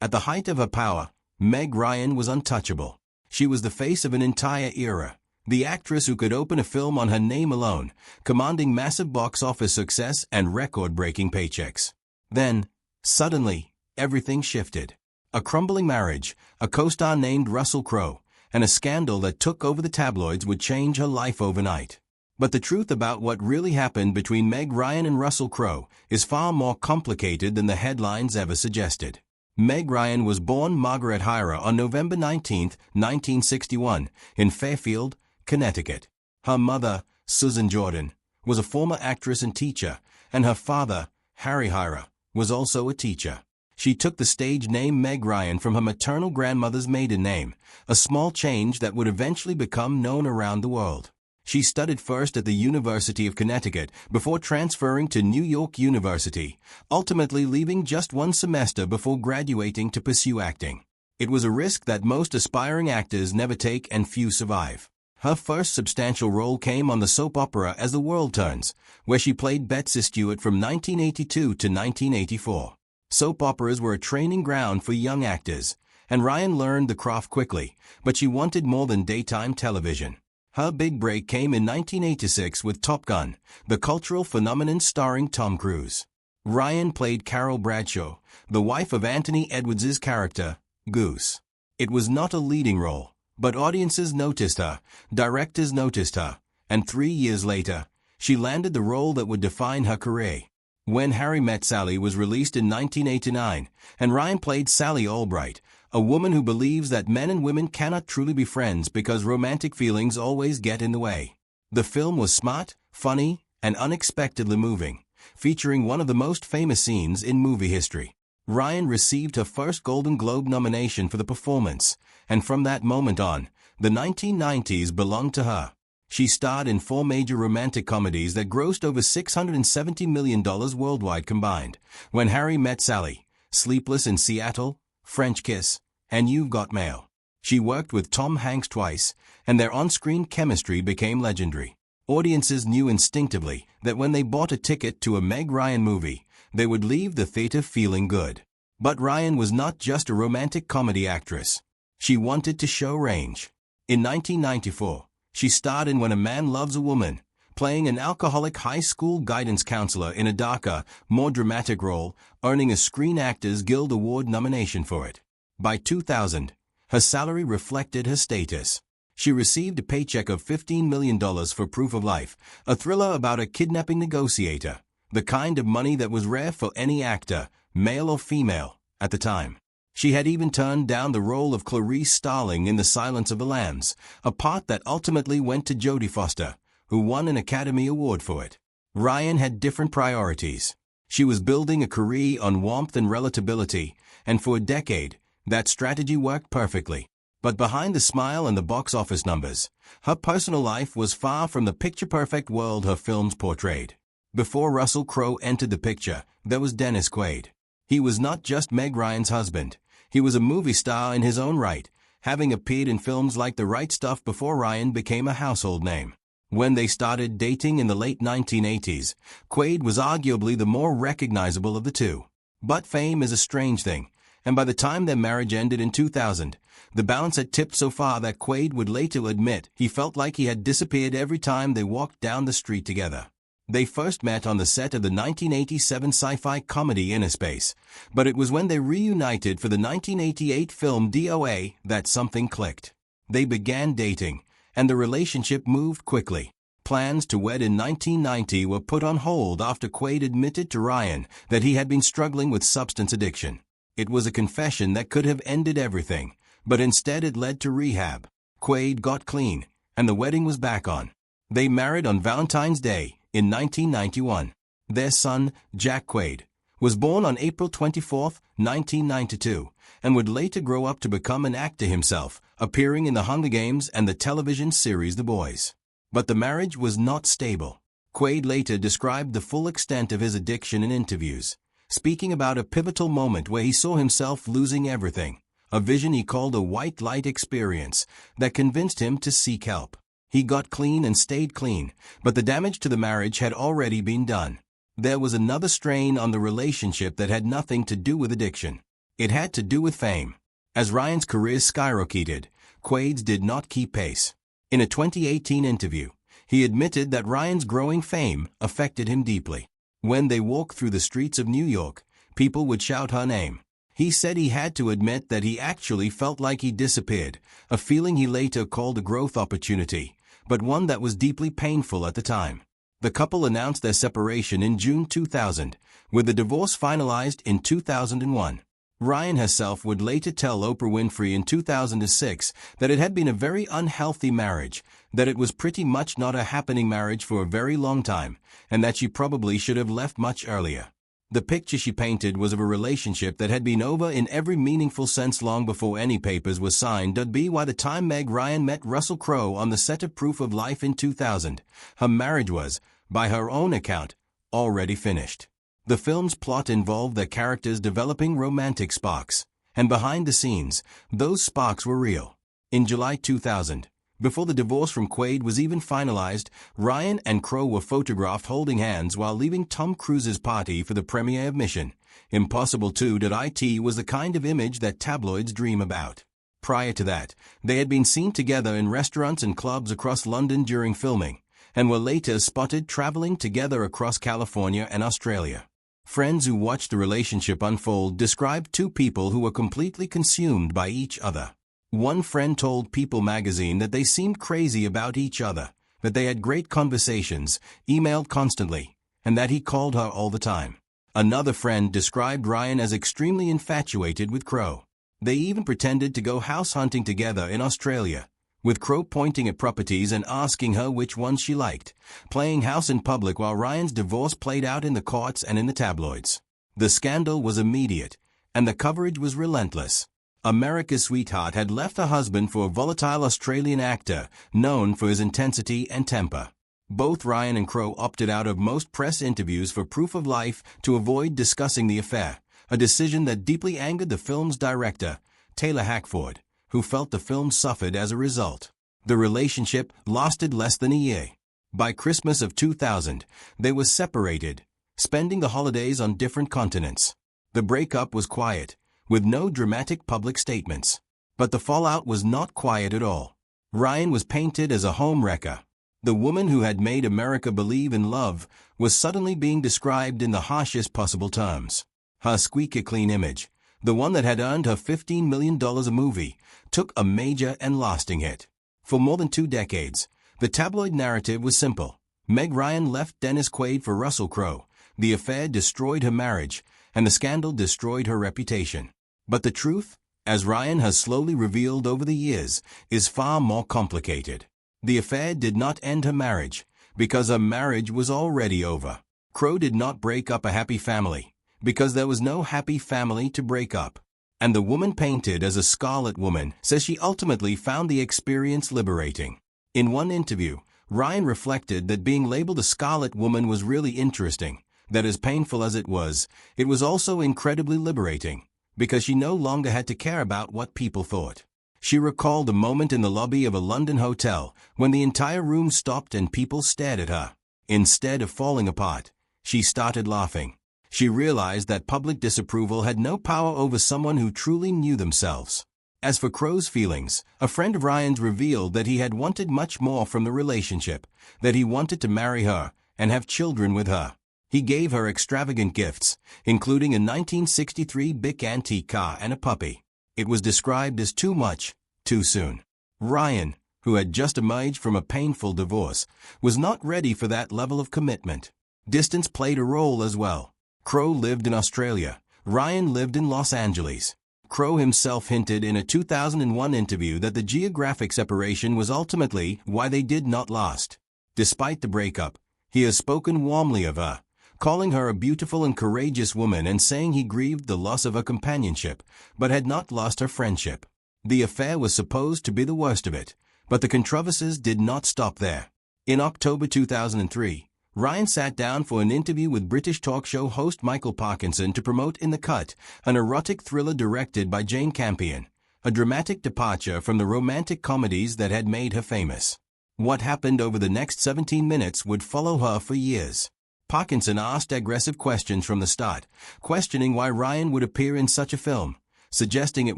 At the height of her power, Meg Ryan was untouchable. She was the face of an entire era, the actress who could open a film on her name alone, commanding massive box office success and record-breaking paychecks. Then, suddenly, everything shifted. A crumbling marriage, a co-star named Russell Crowe, and a scandal that took over the tabloids would change her life overnight. But the truth about what really happened between Meg Ryan and Russell Crowe is far more complicated than the headlines ever suggested. Meg Ryan was born Margaret Hira on November 19, 1961, in Fairfield, Connecticut. Her mother, Susan Jordan, was a former actress and teacher, and her father, Harry Hira, was also a teacher. She took the stage name Meg Ryan from her maternal grandmother's maiden name, a small change that would eventually become known around the world. She studied first at the University of Connecticut before transferring to New York University, ultimately leaving just one semester before graduating to pursue acting. It was a risk that most aspiring actors never take and few survive. Her first substantial role came on the soap opera As the World Turns, where she played Betsy Stewart from 1982 to 1984. Soap operas were a training ground for young actors, and Ryan learned the craft quickly, but she wanted more than daytime television. Her big break came in 1986 with Top Gun, the cultural phenomenon starring Tom Cruise. Ryan played Carol Bradshaw, the wife of Anthony Edwards' character, Goose. It was not a leading role, but audiences noticed her, directors noticed her, and 3 years later, she landed the role that would define her career. When Harry Met Sally was released in 1989, and Ryan played Sally Albright, a woman who believes that men and women cannot truly be friends because romantic feelings always get in the way. The film was smart, funny, and unexpectedly moving, featuring one of the most famous scenes in movie history. Ryan received her first Golden Globe nomination for the performance, and from that moment on, the 1990s belonged to her. She starred in 4 major romantic comedies that grossed over $670 million worldwide combined: When Harry Met Sally, Sleepless in Seattle, French Kiss, and You've Got Mail. She worked with Tom Hanks twice, and their on-screen chemistry became legendary. Audiences knew instinctively that when they bought a ticket to a Meg Ryan movie, they would leave the theater feeling good. But Ryan was not just a romantic comedy actress. She wanted to show range. In 1994, she starred in When a Man Loves a Woman, playing an alcoholic high school guidance counselor in a darker, more dramatic role, earning a Screen Actors Guild Award nomination for it. By 2000, her salary reflected her status. She received a paycheck of $15 million for Proof of Life, a thriller about a kidnapping negotiator, the kind of money that was rare for any actor, male or female, at the time. She had even turned down the role of Clarice Starling in The Silence of the Lambs, a part that ultimately went to Jodie Foster, who won an Academy Award for it. Ryan had different priorities. She was building a career on warmth and relatability, and for a decade, that strategy worked perfectly. But behind the smile and the box office numbers, her personal life was far from the picture-perfect world her films portrayed. Before Russell Crowe entered the picture, there was Dennis Quaid. He was not just Meg Ryan's husband. He was a movie star in his own right, having appeared in films like The Right Stuff before Ryan became a household name. When they started dating in the late 1980s, Quaid was arguably the more recognizable of the two. But fame is a strange thing, and by the time their marriage ended in 2000, the balance had tipped so far that Quaid would later admit he felt like he had disappeared every time they walked down the street together. They first met on the set of the 1987 sci-fi comedy Inner Space, but it was when they reunited for the 1988 film DOA that something clicked. They began dating, and the relationship moved quickly. Plans to wed in 1990 were put on hold after Quaid admitted to Ryan that he had been struggling with substance addiction. It was a confession that could have ended everything, but instead it led to rehab. Quaid got clean, and the wedding was back on. They married on Valentine's Day in 1991. Their son, Jack Quaid, was born on April 24, 1992, and would later grow up to become an actor himself, appearing in The Hunger Games and the television series The Boys. But the marriage was not stable. Quaid later described the full extent of his addiction in interviews, speaking about a pivotal moment where he saw himself losing everything, a vision he called a white light experience that convinced him to seek help. He got clean and stayed clean, but the damage to the marriage had already been done. There was another strain on the relationship that had nothing to do with addiction. It had to do with fame. As Ryan's career skyrocketed, Quaid's did not keep pace. In a 2018 interview, he admitted that Ryan's growing fame affected him deeply. When they walked through the streets of New York, people would shout her name. He said he had to admit that he actually felt like he disappeared, a feeling he later called a growth opportunity, but one that was deeply painful at the time. The couple announced their separation in June 2000, with the divorce finalized in 2001. Ryan herself would later tell Oprah Winfrey in 2006 that it had been a very unhealthy marriage, that it was pretty much not a happening marriage for a very long time, and that she probably should have left much earlier. The picture she painted was of a relationship that had been over in every meaningful sense long before any papers were signed. By the time Meg Ryan met Russell Crowe on the set of Proof of Life in 2000, her marriage was, by her own account, already finished. The film's plot involved their characters developing romantic sparks, and behind the scenes, those sparks were real. In July 2000, before the divorce from Quaid was even finalized, Ryan and Crowe were photographed holding hands while leaving Tom Cruise's party for the premiere of Mission Impossible 2. It was the kind of image that tabloids dream about. Prior to that, they had been seen together in restaurants and clubs across London during filming, and were later spotted traveling together across California and Australia. Friends who watched the relationship unfold described two people who were completely consumed by each other. One friend told People magazine that they seemed crazy about each other, that they had great conversations, emailed constantly, and that he called her all the time. Another friend described Ryan as extremely infatuated with Crowe. They even pretended to go house hunting together in Australia, with Crowe pointing at properties and asking her which ones she liked, playing house in public while Ryan's divorce played out in the courts and in the tabloids. The scandal was immediate, and the coverage was relentless. America's sweetheart had left her husband for a volatile Australian actor known for his intensity and temper. Both Ryan and Crowe opted out of most press interviews for Proof of Life to avoid discussing the affair, a decision that deeply angered the film's director, Taylor Hackford, who felt the film suffered as a result. The relationship lasted less than a year. By Christmas of 2000, they were separated, spending the holidays on different continents. The breakup was quiet, with no dramatic public statements. But the fallout was not quiet at all. Ryan was painted as a homewrecker. The woman who had made America believe in love was suddenly being described in the harshest possible terms. Her squeaky clean image, the one that had earned her $15 million a movie, took a major and lasting hit. For more than 2 decades, the tabloid narrative was simple. Meg Ryan left Dennis Quaid for Russell Crowe. The affair destroyed her marriage, and the scandal destroyed her reputation. But the truth, as Ryan has slowly revealed over the years, is far more complicated. The affair did not end her marriage, because her marriage was already over. Crowe did not break up a happy family, because there was no happy family to break up. And the woman painted as a Scarlet Woman says she ultimately found the experience liberating. In one interview, Ryan reflected that being labeled a Scarlet Woman was really interesting, that as painful as it was also incredibly liberating, because she no longer had to care about what people thought. She recalled a moment in the lobby of a London hotel when the entire room stopped and people stared at her. Instead of falling apart, she started laughing. She realized that public disapproval had no power over someone who truly knew themselves. As for Crowe's feelings, a friend of Ryan's revealed that he had wanted much more from the relationship, that he wanted to marry her and have children with her. He gave her extravagant gifts, including a 1963 Bic antique car and a puppy. It was described as too much, too soon. Ryan, who had just emerged from a painful divorce, was not ready for that level of commitment. Distance played a role as well. Crowe lived in Australia. Ryan lived in Los Angeles. Crowe himself hinted in a 2001 interview that the geographic separation was ultimately why they did not last. Despite the breakup, he has spoken warmly of her, calling her a beautiful and courageous woman and saying he grieved the loss of her companionship, but had not lost her friendship. The affair was supposed to be the worst of it, but the controversies did not stop there. In October 2003, Ryan sat down for an interview with British talk show host Michael Parkinson to promote In the Cut, an erotic thriller directed by Jane Campion, a dramatic departure from the romantic comedies that had made her famous. What happened over the next 17 minutes would follow her for years. Parkinson asked aggressive questions from the start, questioning why Ryan would appear in such a film, suggesting it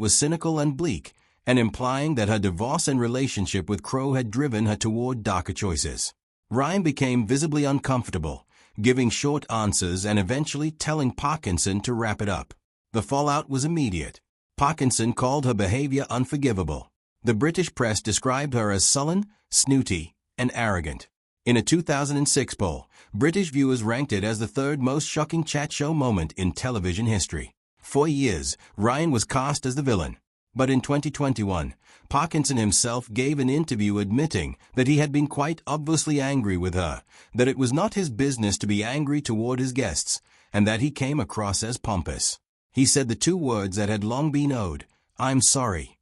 was cynical and bleak, and implying that her divorce and relationship with Crowe had driven her toward darker choices. Ryan became visibly uncomfortable, giving short answers and eventually telling Parkinson to wrap it up. The fallout was immediate. Parkinson called her behavior unforgivable. The British press described her as sullen, snooty, and arrogant. In a 2006 poll, British viewers ranked it as the third most shocking chat show moment in television history. For years, Ryan was cast as the villain. But in 2021, Parkinson himself gave an interview admitting that he had been quite obviously angry with her, that it was not his business to be angry toward his guests, and that he came across as pompous. He said the two words that had long been owed, "I'm sorry."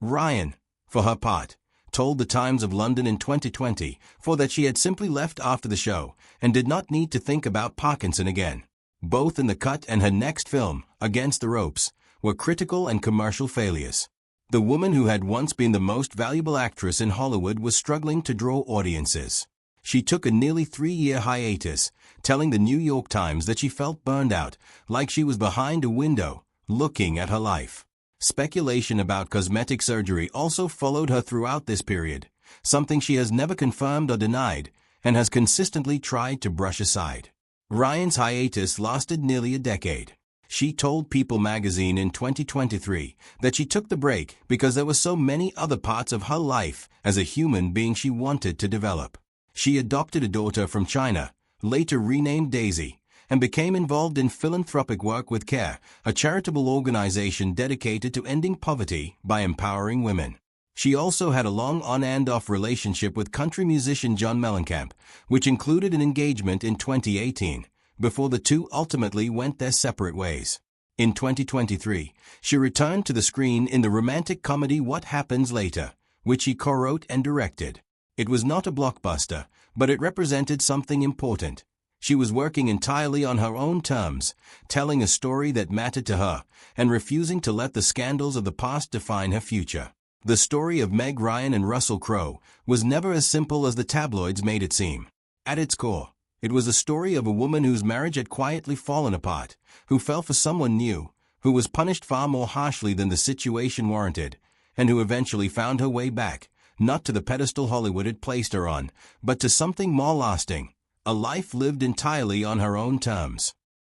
Ryan, for her part, told the Times of London in 2020 that she had simply left after the show and did not need to think about Parkinson again. Both In the Cut and her next film, Against the Ropes, were critical and commercial failures. The woman who had once been the most valuable actress in Hollywood was struggling to draw audiences. She took a nearly 3-year hiatus, telling the New York Times that she felt burned out, like she was behind a window, looking at her life. Speculation about cosmetic surgery also followed her throughout this period, something she has never confirmed or denied, and has consistently tried to brush aside. Ryan's hiatus lasted nearly a decade. She told People magazine in 2023 that she took the break because there were so many other parts of her life as a human being she wanted to develop. She adopted a daughter from China, later renamed Daisy, and became involved in philanthropic work with CARE, a charitable organization dedicated to ending poverty by empowering women. She also had a long on and off relationship with country musician John Mellencamp, which included an engagement in 2018, before the two ultimately went their separate ways. In 2023, she returned to the screen in the romantic comedy What Happens Later, which she co-wrote and directed. It was not a blockbuster, but it represented something important. She was working entirely on her own terms, telling a story that mattered to her, and refusing to let the scandals of the past define her future. The story of Meg Ryan and Russell Crowe was never as simple as the tabloids made it seem. At its core, it was a story of a woman whose marriage had quietly fallen apart, who fell for someone new, who was punished far more harshly than the situation warranted, and who eventually found her way back, not to the pedestal Hollywood had placed her on, but to something more lasting, a life lived entirely on her own terms.